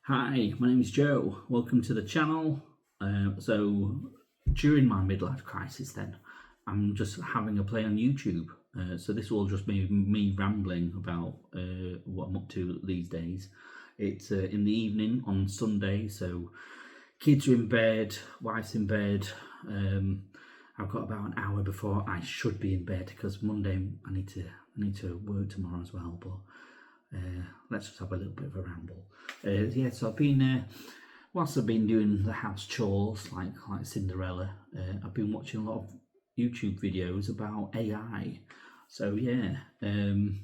Hi, my name is Joe. Welcome to the channel. So during my midlife crisis then, I'm just having a play on YouTube. So this will just be me rambling about what I'm up to these days. It's in the evening on Sunday, so kids are in bed, wife's in bed. I've got about an hour before I should be in bed because Monday I need to work tomorrow as well. But let's just have a little bit of a ramble. So I've been whilst I've been doing the house chores like Cinderella, I've been watching a lot of YouTube videos about AI. So yeah, and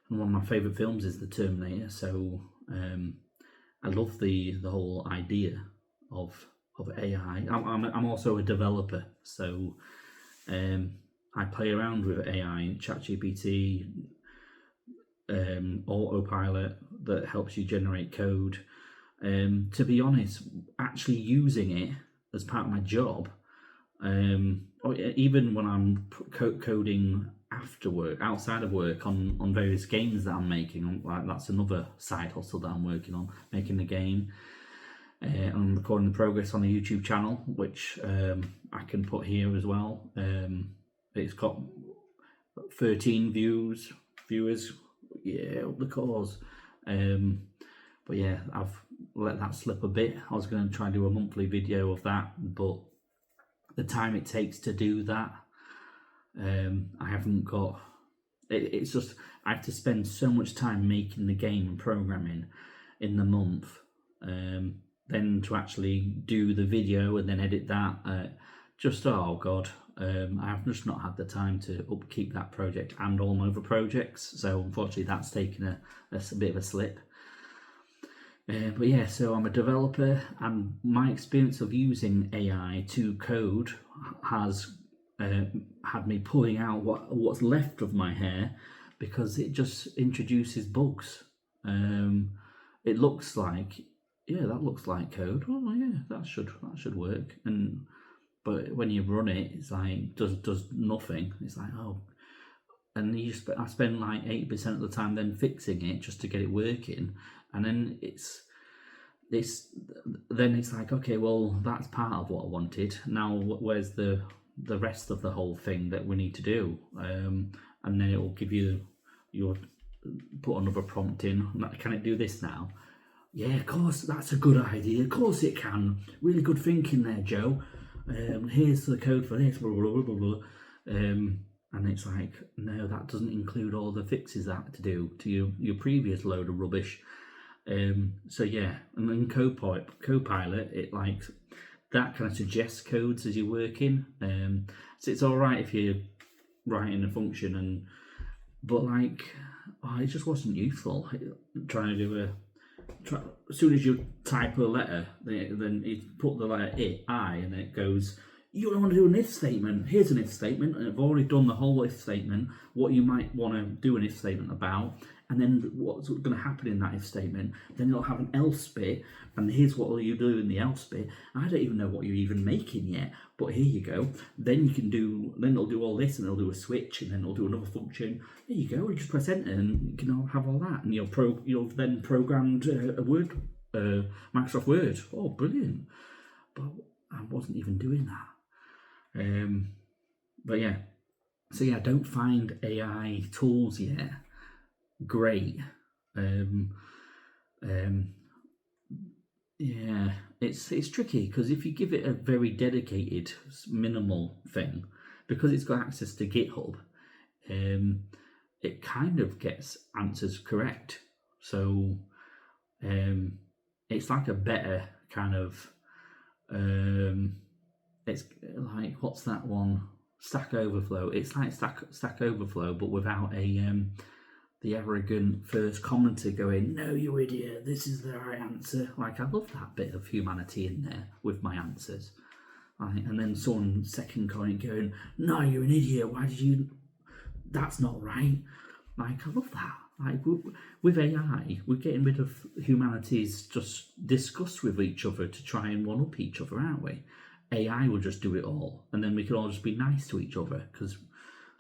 one of my favourite films is The Terminator. So I love the whole idea of AI. I'm also a developer, so I play around with AI, ChatGPT, autopilot that helps you generate code. To be honest, actually using it as part of my job, or even when I'm coding after work, outside of work, on various games that I'm making, that's another side hustle that I'm working on, making a game. I'm recording the progress on the YouTube channel, which I can put here as well. It's got 13 viewers. Yeah, up the cause. But yeah, I've let that slip a bit. I was going to try and do a monthly video of that, but the time it takes to do that, I haven't got. It's just I have to spend so much time making the game and programming in the month. Then to actually do the video and then edit that, oh god, I've just not had the time to upkeep that project and all my other projects, so unfortunately that's taken a bit of a slip. But yeah, so I'm a developer, and my experience of using AI to code has had me pulling out what's left of my hair, because it just introduces bugs. It looks like, yeah, that looks like code. Oh yeah, that should work. But when you run it, it's like does nothing. It's like, oh, and I spend like 80% of the time then fixing it just to get it working, and then it's like, okay, well, that's part of what I wanted. Now where's the rest of the whole thing that we need to do? And then it will give you put another prompt in. Can it do this now? Yeah, of course, that's a good idea. Of course it can. Really good thinking there, Joe. Here's the code for this, blah, blah, blah, blah. And it's like, no, that doesn't include all the fixes that I had to do to your previous load of rubbish. So yeah, and then Copilot, it like that kind of suggests codes as you're working. So it's all right if you're writing a function, but like, it just wasn't useful trying to do as soon as you type a letter, then you put the letter I, and then it goes, you want to do an if statement, here's an if statement, and I've already done the whole if statement, what you might want to do an if statement about, and then what's going to happen in that if statement. Then you'll have an else bit, and here's what you do in the else bit. I don't even know what you're even making yet, but here you go. Then it'll do all this, and it'll do a switch, and then it'll do another function. There you go, you just press enter, and you can have all that, and you'll then programmed a Word, Microsoft Word. Oh, brilliant. But I wasn't even doing that. But yeah, so yeah, I don't find AI tools yet great. Yeah, it's tricky, because if you give it a very dedicated minimal thing, because it's got access to GitHub, it kind of gets answers correct. So it's like a better kind of it's like, what's that one? Stack Overflow. It's like Stack Overflow, but without the arrogant first commenter going, no, you idiot, this is the right answer. Like, I love that bit of humanity in there with my answers. And then someone second comment going, no, you're an idiot, why did you, that's not right. Like, I love that. Like, with AI, we're getting rid of humanity's just discuss with each other to try and one-up each other, aren't we? AI will just do it all, and then we can all just be nice to each other, because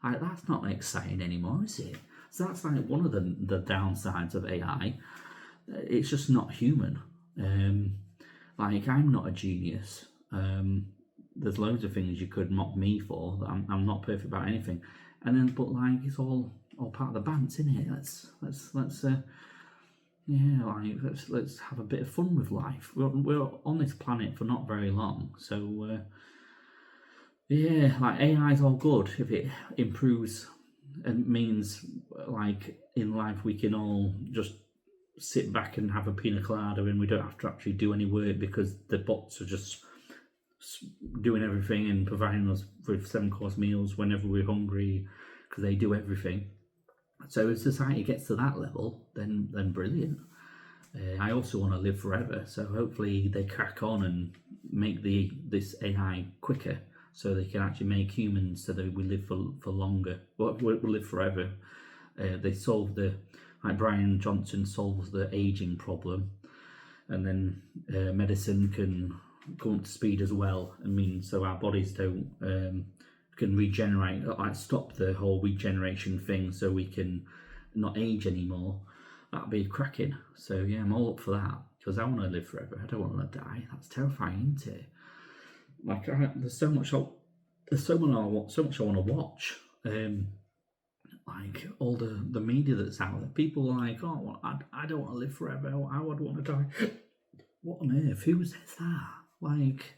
that's not exciting anymore, is it? So that's like one of the downsides of AI. It's just not human. Like, I'm not a genius. There's loads of things you could mock me for. That I'm not perfect about anything, and then but like it's all part of the bants, isn't it? Let's yeah, like let's have a bit of fun with life. We're on this planet for not very long, so yeah, like AI is all good if it improves and means like in life we can all just sit back and have a pina colada and we don't have to actually do any work because the bots are just doing everything and providing us with 7-course meals whenever we're hungry because they do everything. So if society gets to that level, then brilliant. I also want to live forever, so hopefully they crack on and make this AI quicker, so they can actually make humans so that we live for longer. Well, we'll live forever. They solve like Brian Johnson solves the aging problem, and then medicine can go up to speed as well. I mean, so our bodies don't can regenerate, like stop the whole regeneration thing, so we can not age anymore. That'd be cracking. So yeah, I'm all up for that because I want to live forever. I don't want to die. That's terrifying, isn't it? Like there's so much I want to watch. Like all the media that's out there. People are like, oh, I don't want to live forever. I would want to die. What on earth? Who says that? Like,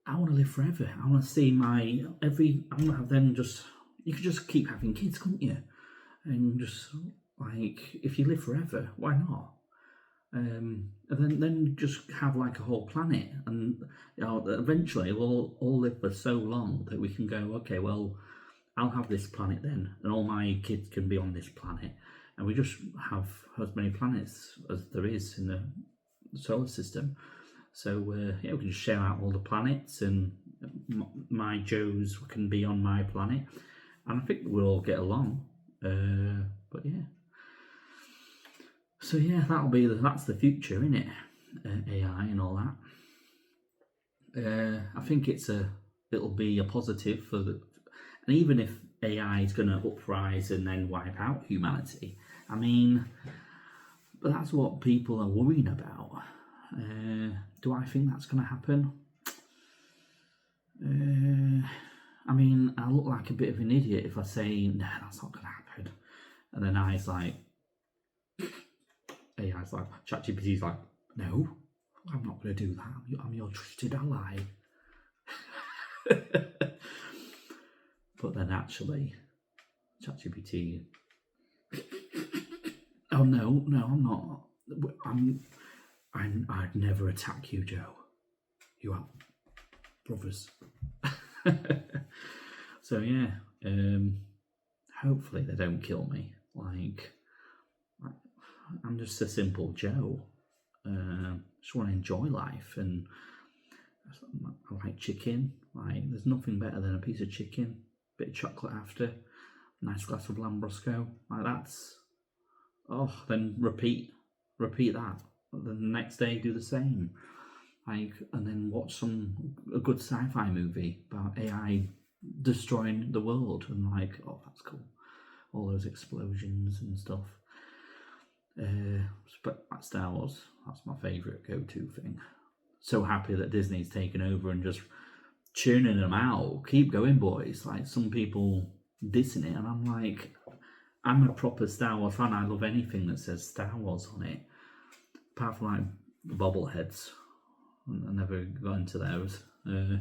I want to live forever. I want to see I want to have them just. You could just keep having kids, couldn't you? And just like, if you live forever, why not? And then just have like a whole planet, and eventually we'll all live for so long that we can go, okay, well, I'll have this planet then, and all my kids can be on this planet, and we just have as many planets as there is in the solar system. So yeah, we can share out all the planets, and my Joes can be on my planet, and I think we'll all get along. But yeah. So yeah, that's the future, isn't it? AI and all that. I think it'll be a positive and even if AI is going to uprise and then wipe out humanity, I mean, but that's what people are worrying about. Do I think that's going to happen? I mean, I look like a bit of an idiot if I say, no, that's not going to happen. And then AI's like, ChatGPT's like, no, I'm not going to do that. I'm your trusted ally. But then actually, ChatGPT, oh no, I'm not. I'd never attack you, Joe. You are brothers. So yeah, hopefully they don't kill me. Like, I'm just a simple Joe. Just want to enjoy life, and I like chicken. Like, there's nothing better than a piece of chicken, bit of chocolate after, nice glass of Lambrusco. Like that's, then repeat that. Then the next day do the same. Like, and then watch a good sci-fi movie about AI destroying the world, and like, oh, that's cool. All those explosions and stuff. But Star Wars, that's my favourite go-to thing. So happy that Disney's taken over and just churning them out. Keep going, boys. Like, some people dissing it, and I'm like, I'm a proper Star Wars fan. I love anything that says Star Wars on it, apart from like bobbleheads. I never got into those. Yeah,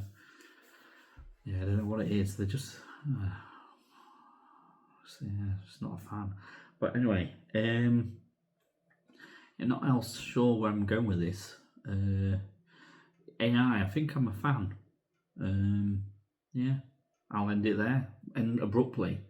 I don't know what it is. They're just, just not a fan. But anyway, and not else sure where I'm going with this. AI, I think I'm a fan. Yeah, I'll end it there, and abruptly.